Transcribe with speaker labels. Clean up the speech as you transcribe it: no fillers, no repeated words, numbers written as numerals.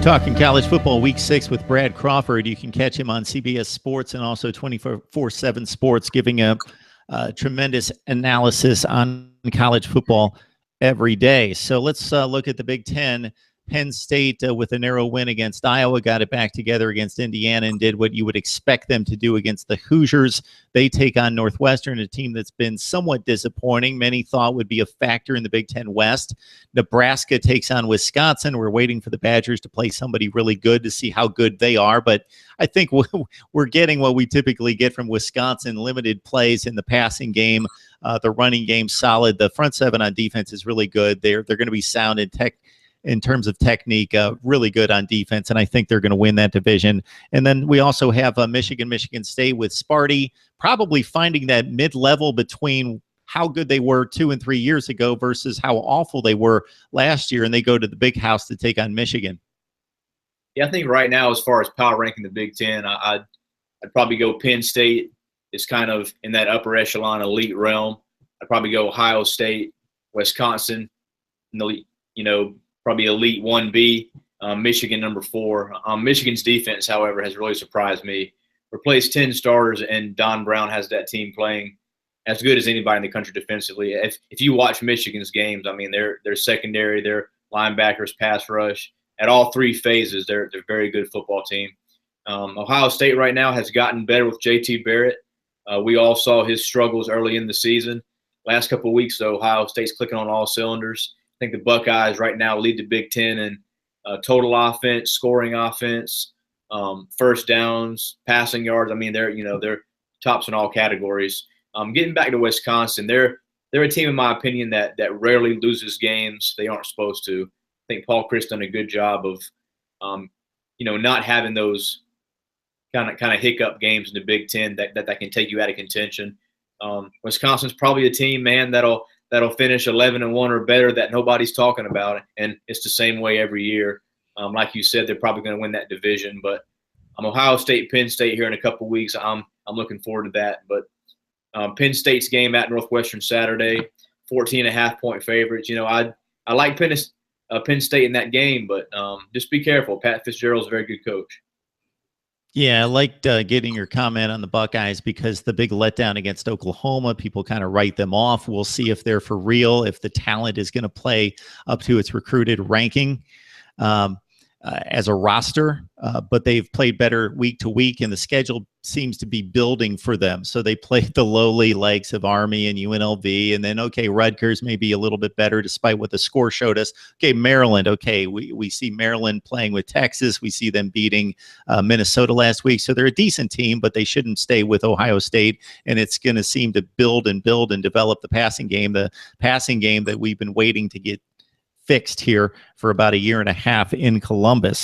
Speaker 1: Talking college football week 6 with Brad Crawford. You can catch him on CBS Sports and also 24/7 Sports, giving a tremendous analysis on college football every day. So let's look at the Big Ten. Penn State, with a narrow win against Iowa, got it back together against Indiana and did what you would expect them to do against the Hoosiers. They take on Northwestern, a team that's been somewhat disappointing. Many thought would be a factor in the Big Ten West. Nebraska takes on Wisconsin. We're waiting for the Badgers to play somebody really good to see how good they are. But I think we're getting what we typically get from Wisconsin: limited plays in the passing game, the running game solid. The front seven on defense is really good. They're going to be sound in terms of technique, really good on defense, and I think they're going to win that division. And then we also have Michigan State with Sparty, probably finding that mid-level between how good they were 2 and 3 years ago versus how awful they were last year, and they go to the Big House to take on Michigan.
Speaker 2: Yeah, I think right now, as far as power ranking the Big Ten, I'd probably go Penn State is kind of in that upper echelon elite realm. I'd probably go Ohio State, Wisconsin, probably elite 1B, Michigan number 4. Michigan's defense, however, has really surprised me. Replaced 10 starters, and Don Brown has that team playing as good as anybody in the country defensively. If you watch Michigan's games, I mean, their secondary, their linebackers, pass rush, at all 3 phases, they're a very good football team. Ohio State right now has gotten better with J.T. Barrett. We all saw his struggles early in the season. Last couple of weeks, though, Ohio State's clicking on all cylinders. I think the Buckeyes right now lead the Big Ten in total offense, scoring offense, first downs, passing yards. I mean, they're tops in all categories. Getting back to Wisconsin, they're a team, in my opinion, that rarely loses games they aren't supposed to. I think Paul Chris done a good job of, not having those kind of hiccup games in the Big Ten that can take you out of contention. Wisconsin's probably a team, man, that'll finish 11-1 or better that nobody's talking about, and it's the same way every year. Like you said, they're probably going to win that division, but Ohio State, Penn State here in a couple weeks. I'm looking forward to that. But Penn State's game at Northwestern Saturday, 14.5-point favorites. I like Penn State in that game, but just be careful. Pat Fitzgerald's a very good coach.
Speaker 1: Yeah, I liked getting your comment on the Buckeyes because the big letdown against Oklahoma, people kind of write them off. We'll see if they're for real, if the talent is going to play up to its recruited ranking as a roster. But they've played better week to week, and the schedule seems to be building for them. So they played the lowly likes of Army and UNLV, and then, okay, Rutgers may be a little bit better despite what the score showed us. Okay, Maryland, okay, we see Maryland playing with Texas. We see them beating Minnesota last week. So they're a decent team, but they shouldn't stay with Ohio State, and it's going to seem to build and develop the passing game that we've been waiting to get fixed here for about a year and a half in Columbus.